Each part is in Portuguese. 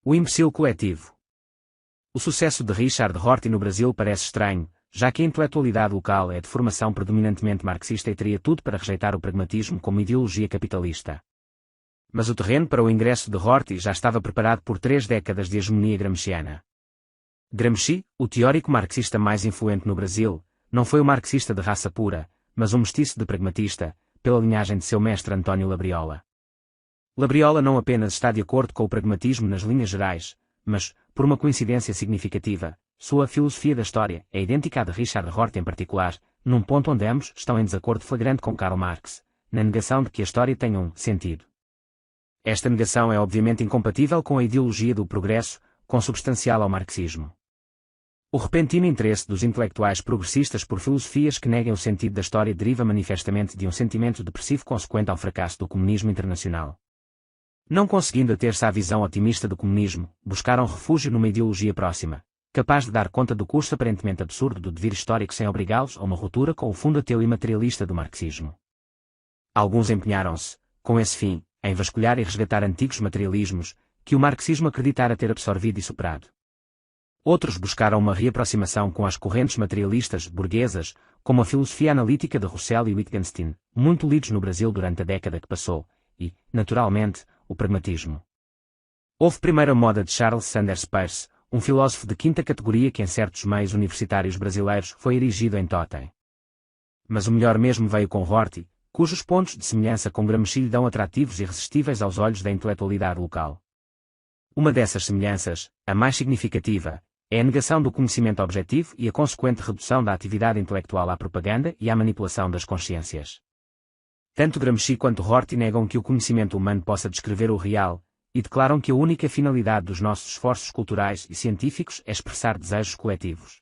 O imbecil coletivo. O sucesso de Richard Rorty no Brasil parece estranho, já que a intelectualidade local é de formação predominantemente marxista e teria tudo para rejeitar o pragmatismo como ideologia capitalista. Mas o terreno para o ingresso de Rorty já estava preparado por 3 décadas de hegemonia gramsciana. Gramsci, o teórico marxista mais influente no Brasil, não foi o marxista de raça pura, mas um mestiço de pragmatista, pela linhagem de seu mestre António Labriola. Labriola não apenas está de acordo com o pragmatismo nas linhas gerais, mas, por uma coincidência significativa, sua filosofia da história é idêntica à de Richard Rorty em particular, num ponto onde ambos estão em desacordo flagrante com Karl Marx, na negação de que a história tenha um sentido. Esta negação é obviamente incompatível com a ideologia do progresso, consubstancial ao marxismo. O repentino interesse dos intelectuais progressistas por filosofias que neguem o sentido da história deriva manifestamente de um sentimento depressivo consequente ao fracasso do comunismo internacional. Não conseguindo ater-se à visão otimista do comunismo, buscaram refúgio numa ideologia próxima, capaz de dar conta do curso aparentemente absurdo do devir histórico sem obrigá-los a uma ruptura com o fundo ateu e materialista do marxismo. Alguns empenharam-se, com esse fim, em vasculhar e resgatar antigos materialismos, que o marxismo acreditara ter absorvido e superado. Outros buscaram uma reaproximação com as correntes materialistas burguesas, como a filosofia analítica de Russell e Wittgenstein, muito lidos no Brasil durante a década que passou, e, naturalmente, o pragmatismo. Houve primeiro a moda de Charles Sanders Peirce, um filósofo de quinta categoria que em certos meios universitários brasileiros foi erigido em tótem. Mas o melhor mesmo veio com Rorty, cujos pontos de semelhança com Gramsci lhe dão atrativos irresistíveis aos olhos da intelectualidade local. Uma dessas semelhanças, a mais significativa, é a negação do conhecimento objetivo e a consequente redução da atividade intelectual à propaganda e à manipulação das consciências. Tanto Gramsci quanto Rorty negam que o conhecimento humano possa descrever o real, e declaram que a única finalidade dos nossos esforços culturais e científicos é expressar desejos coletivos.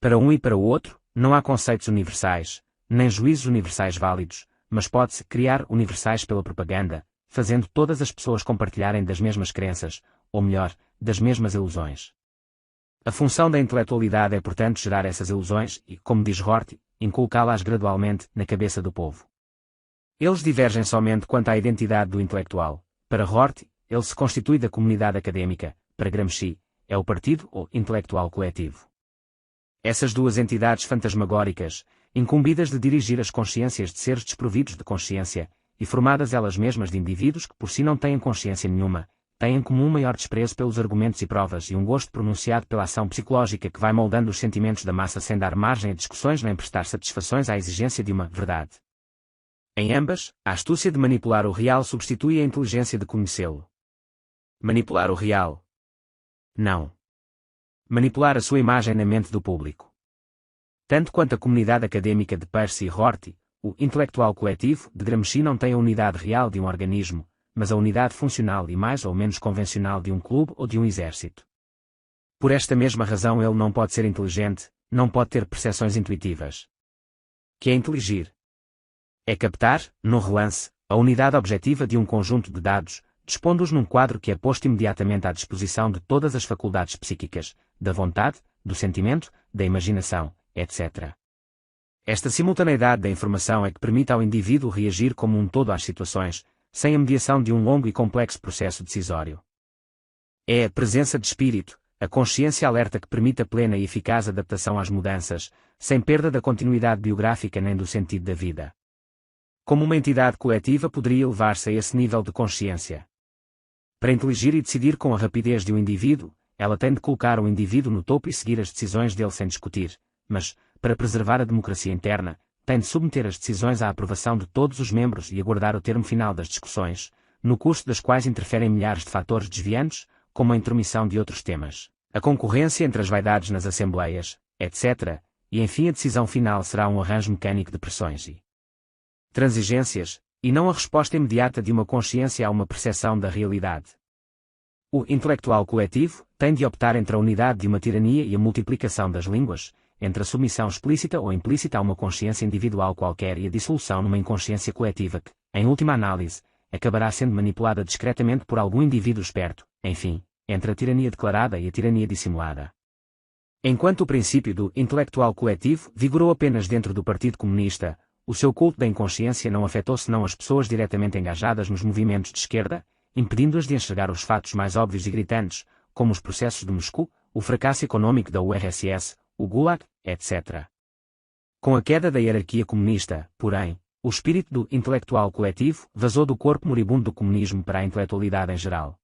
Para um e para o outro, não há conceitos universais, nem juízos universais válidos, mas pode-se criar universais pela propaganda, fazendo todas as pessoas compartilharem das mesmas crenças, ou melhor, das mesmas ilusões. A função da intelectualidade é portanto gerar essas ilusões e, como diz Rorty, inculcá-las gradualmente na cabeça do povo. Eles divergem somente quanto à identidade do intelectual. Para Rorty, ele se constitui da comunidade académica, para Gramsci, é o partido ou intelectual coletivo. Essas duas entidades fantasmagóricas, incumbidas de dirigir as consciências de seres desprovidos de consciência, e formadas elas mesmas de indivíduos que por si não têm consciência nenhuma, têm em comum maior desprezo pelos argumentos e provas e um gosto pronunciado pela ação psicológica que vai moldando os sentimentos da massa sem dar margem a discussões nem prestar satisfações à exigência de uma verdade. Em ambas, a astúcia de manipular o real substitui a inteligência de conhecê-lo. Manipular o real? Não. Manipular a sua imagem na mente do público. Tanto quanto a comunidade académica de Peirce e Rorty, o intelectual coletivo de Gramsci não tem a unidade real de um organismo, mas a unidade funcional e mais ou menos convencional de um clube ou de um exército. Por esta mesma razão ele não pode ser inteligente, não pode ter percepções intuitivas. Que é inteligir? É captar, no relance, a unidade objetiva de um conjunto de dados, dispondo-os num quadro que é posto imediatamente à disposição de todas as faculdades psíquicas, da vontade, do sentimento, da imaginação, etc. Esta simultaneidade da informação é que permite ao indivíduo reagir como um todo às situações, sem a mediação de um longo e complexo processo decisório. É a presença de espírito, a consciência alerta que permite a plena e eficaz adaptação às mudanças, sem perda da continuidade biográfica nem do sentido da vida. Como uma entidade coletiva poderia elevar-se a esse nível de consciência? Para inteligir e decidir com a rapidez de um indivíduo, ela tem de colocar o indivíduo no topo e seguir as decisões dele sem discutir, mas, para preservar a democracia interna, tem de submeter as decisões à aprovação de todos os membros e aguardar o termo final das discussões, no curso das quais interferem milhares de fatores desviantes, como a intromissão de outros temas, a concorrência entre as vaidades nas assembleias, etc., e enfim a decisão final será um arranjo mecânico de pressões e transigências, e não a resposta imediata de uma consciência a uma percepção da realidade. O intelectual coletivo tem de optar entre a unidade de uma tirania e a multiplicação das línguas, entre a submissão explícita ou implícita a uma consciência individual qualquer e a dissolução numa inconsciência coletiva que, em última análise, acabará sendo manipulada discretamente por algum indivíduo esperto, enfim, entre a tirania declarada e a tirania dissimulada. Enquanto o princípio do intelectual coletivo vigorou apenas dentro do Partido Comunista, o seu culto da inconsciência não afetou senão as pessoas diretamente engajadas nos movimentos de esquerda, impedindo-as de enxergar os fatos mais óbvios e gritantes, como os processos de Moscou, o fracasso econômico da URSS, o Gulag, etc. Com a queda da hierarquia comunista, porém, o espírito do intelectual coletivo vazou do corpo moribundo do comunismo para a intelectualidade em geral.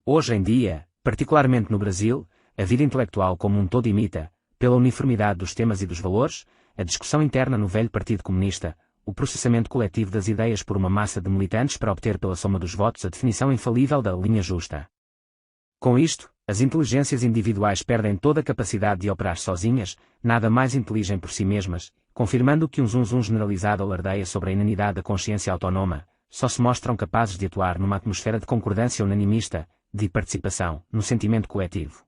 Hoje em dia, particularmente no Brasil, a vida intelectual como um todo imita, pela uniformidade dos temas e dos valores, a discussão interna no velho Partido Comunista, o processamento coletivo das ideias por uma massa de militantes para obter pela soma dos votos a definição infalível da linha justa. Com isto, as inteligências individuais perdem toda a capacidade de operar sozinhas, nada mais inteligem por si mesmas, confirmando que um zum generalizado alardeia sobre a inanidade da consciência autónoma, só se mostram capazes de atuar numa atmosfera de concordância unanimista, de participação, no sentimento coletivo.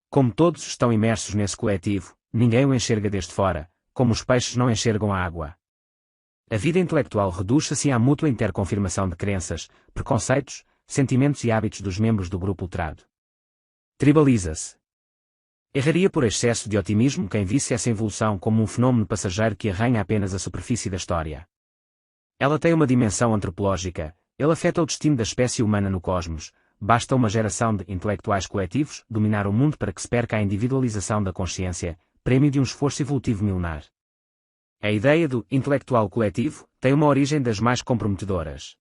Como todos estão imersos nesse coletivo, ninguém o enxerga desde fora, como os peixes não enxergam a água. A vida intelectual reduz-se assim à mútua interconfirmação de crenças, preconceitos, sentimentos e hábitos dos membros do grupo ultrado. Tribaliza-se. Erraria por excesso de otimismo quem visse essa evolução como um fenômeno passageiro que arranha apenas a superfície da história. Ela tem uma dimensão antropológica, ele afeta o destino da espécie humana no cosmos, basta uma geração de intelectuais coletivos dominar o mundo para que se perca a individualização da consciência, prêmio de um esforço evolutivo milenar. A ideia do intelectual coletivo tem uma origem das mais comprometedoras.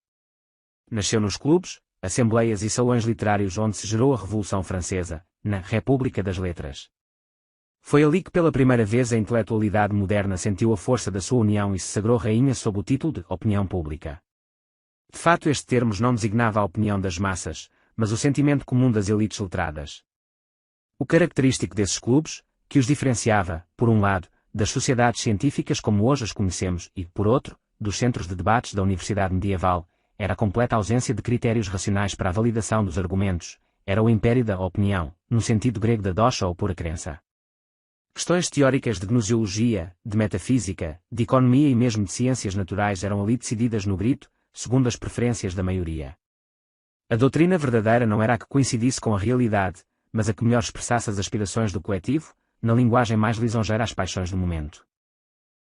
Nasceu nos clubes, assembleias e salões literários onde se gerou a Revolução Francesa, na República das Letras. Foi ali que pela primeira vez a intelectualidade moderna sentiu a força da sua união e se sagrou rainha sob o título de opinião pública. De fato este termo não designava a opinião das massas, mas o sentimento comum das elites letradas. O característico desses clubes, que os diferenciava, por um lado, das sociedades científicas como hoje as conhecemos e, por outro, dos centros de debates da universidade medieval, era a completa ausência de critérios racionais para a validação dos argumentos, era o império da opinião, no sentido grego da dosha ou pura crença. Questões teóricas de gnoseologia, de metafísica, de economia e mesmo de ciências naturais eram ali decididas no grito, segundo as preferências da maioria. A doutrina verdadeira não era a que coincidisse com a realidade, mas a que melhor expressasse as aspirações do coletivo, na linguagem mais lisonjeira às paixões do momento.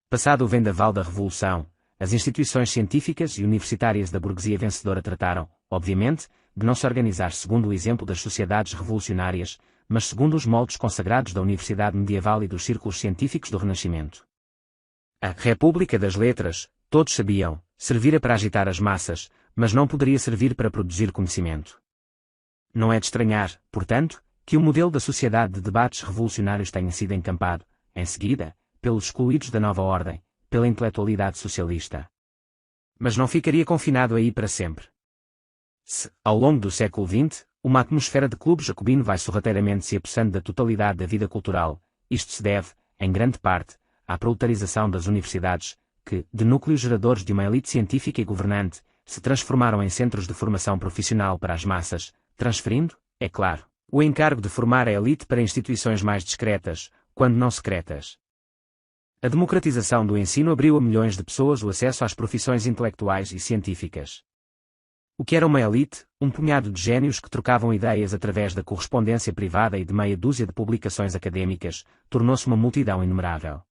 Passado o vendaval da Revolução, as instituições científicas e universitárias da burguesia vencedora trataram, obviamente, de não se organizar segundo o exemplo das sociedades revolucionárias, mas segundo os moldes consagrados da Universidade Medieval e dos círculos científicos do Renascimento. A República das Letras, todos sabiam, servira para agitar as massas, mas não poderia servir para produzir conhecimento. Não é de estranhar, portanto, que o modelo da sociedade de debates revolucionários tenha sido encampado, em seguida, pelos excluídos da nova ordem, pela intelectualidade socialista. Mas não ficaria confinado aí para sempre. Se, ao longo do século XX, uma atmosfera de clube jacobino vai sorrateiramente se apossando da totalidade da vida cultural, isto se deve, em grande parte, à proletarização das universidades, que, de núcleos geradores de uma elite científica e governante, se transformaram em centros de formação profissional para as massas, transferindo, é claro, o encargo de formar a elite para instituições mais discretas, quando não secretas. A democratização do ensino abriu a milhões de pessoas o acesso às profissões intelectuais e científicas. O que era uma elite, um punhado de gênios que trocavam ideias através da correspondência privada e de meia dúzia de publicações académicas, tornou-se uma multidão inumerável.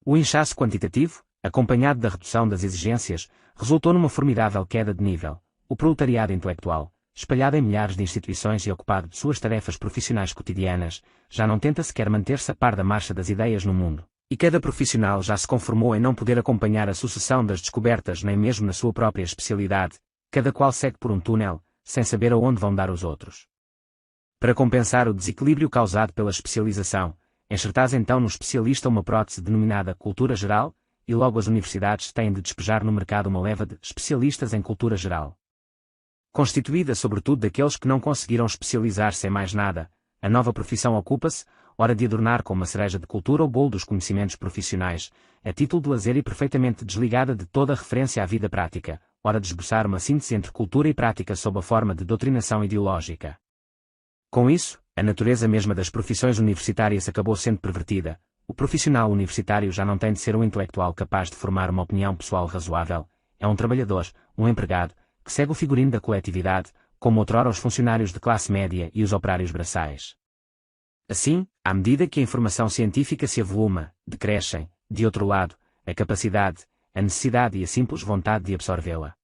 O inchaço quantitativo, acompanhado da redução das exigências, resultou numa formidável queda de nível. O proletariado intelectual, espalhado em milhares de instituições e ocupado de suas tarefas profissionais cotidianas, já não tenta sequer manter-se a par da marcha das ideias no mundo. E cada profissional já se conformou em não poder acompanhar a sucessão das descobertas nem mesmo na sua própria especialidade, cada qual segue por um túnel, sem saber aonde vão dar os outros. Para compensar o desequilíbrio causado pela especialização, enxertás então no especialista uma prótese denominada cultura geral, e logo as universidades têm de despejar no mercado uma leva de especialistas em cultura geral. Constituída sobretudo daqueles que não conseguiram especializar-se em mais nada, a nova profissão ocupa-se, ora de adornar com uma cereja de cultura o bolo dos conhecimentos profissionais, a título de lazer e perfeitamente desligada de toda referência à vida prática, ora de esboçar uma síntese entre cultura e prática sob a forma de doutrinação ideológica. Com isso, a natureza mesma das profissões universitárias acabou sendo pervertida. O profissional universitário já não tem de ser um intelectual capaz de formar uma opinião pessoal razoável, é um trabalhador, um empregado, que segue o figurino da coletividade, como outrora os funcionários de classe média e os operários braçais. Assim, à medida que a informação científica se avoluma, decrescem, de outro lado, a capacidade, a necessidade e a simples vontade de absorvê-la.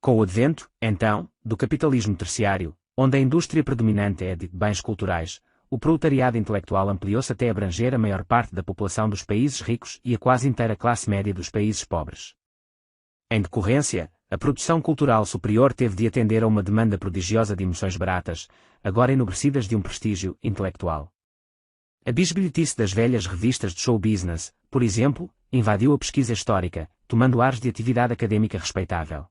Com o advento, então, do capitalismo terciário, onde a indústria predominante é de bens culturais, o proletariado intelectual ampliou-se até abranger a maior parte da população dos países ricos e a quase inteira classe média dos países pobres. Em decorrência, a produção cultural superior teve de atender a uma demanda prodigiosa de emoções baratas, agora enobrecidas de um prestígio intelectual. A bisbilhotice das velhas revistas de show business, por exemplo, invadiu a pesquisa histórica, tomando ares de atividade acadêmica respeitável.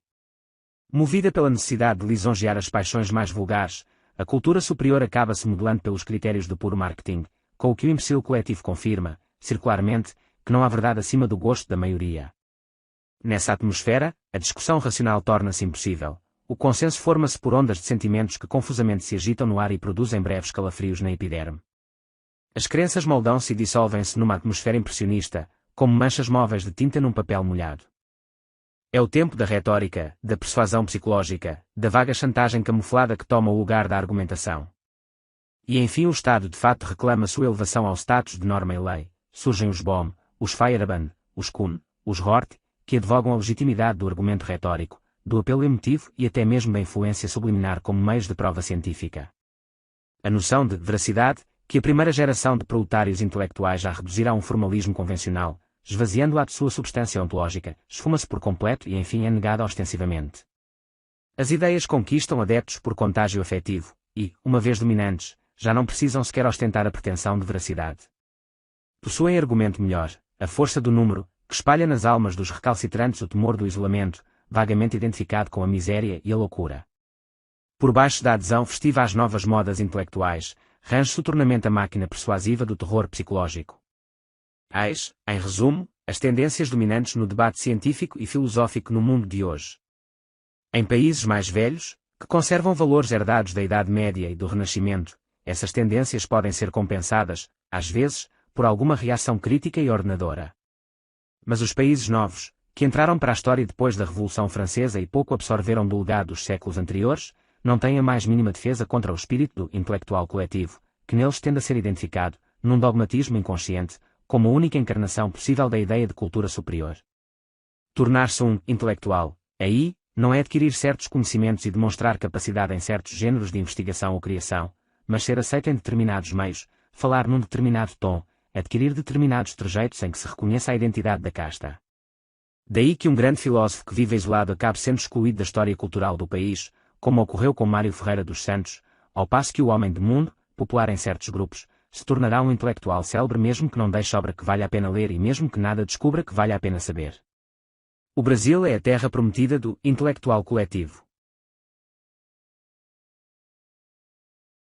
Movida pela necessidade de lisonjear as paixões mais vulgares, a cultura superior acaba-se modelando pelos critérios do puro marketing, com o que o imbecil coletivo confirma, circularmente, que não há verdade acima do gosto da maioria. Nessa atmosfera, a discussão racional torna-se impossível. O consenso forma-se por ondas de sentimentos que confusamente se agitam no ar e produzem breves calafrios na epiderme. As crenças moldam-se e dissolvem-se numa atmosfera impressionista, como manchas móveis de tinta num papel molhado. É o tempo da retórica, da persuasão psicológica, da vaga chantagem camuflada que toma o lugar da argumentação. E enfim o Estado de fato reclama sua elevação ao status de norma e lei. Surgem os Bohm, os Feyerabend, os Kuhn, os Hort, que advogam a legitimidade do argumento retórico, do apelo emotivo e até mesmo da influência subliminar como meios de prova científica. A noção de veracidade, que a primeira geração de proletários intelectuais já reduzirá a um formalismo convencional, esvaziando-a de sua substância ontológica, esfuma-se por completo e enfim é negada ostensivamente. As ideias conquistam adeptos por contágio afetivo, e, uma vez dominantes, já não precisam sequer ostentar a pretensão de veracidade. Possuem argumento melhor, a força do número, que espalha nas almas dos recalcitrantes o temor do isolamento, vagamente identificado com a miséria e a loucura. Por baixo da adesão festiva às novas modas intelectuais, range-se o tornamento a máquina persuasiva do terror psicológico. Eis, em resumo, as tendências dominantes no debate científico e filosófico no mundo de hoje. Em países mais velhos, que conservam valores herdados da Idade Média e do Renascimento, essas tendências podem ser compensadas, às vezes, por alguma reação crítica e ordenadora. Mas os países novos, que entraram para a história depois da Revolução Francesa e pouco absorveram do legado dos séculos anteriores, não têm a mais mínima defesa contra o espírito do intelectual coletivo, que neles tende a ser identificado, num dogmatismo inconsciente, como a única encarnação possível da ideia de cultura superior. Tornar-se um intelectual, aí, não é adquirir certos conhecimentos e demonstrar capacidade em certos géneros de investigação ou criação, mas ser aceito em determinados meios, falar num determinado tom, adquirir determinados trejeitos em que se reconheça a identidade da casta. Daí que um grande filósofo que vive isolado acabe sendo excluído da história cultural do país, como ocorreu com Mário Ferreira dos Santos, ao passo que o homem de mundo, popular em certos grupos, se tornará um intelectual célebre mesmo que não deixe obra que valha a pena ler e mesmo que nada descubra que valha a pena saber. O Brasil é a terra prometida do intelectual coletivo.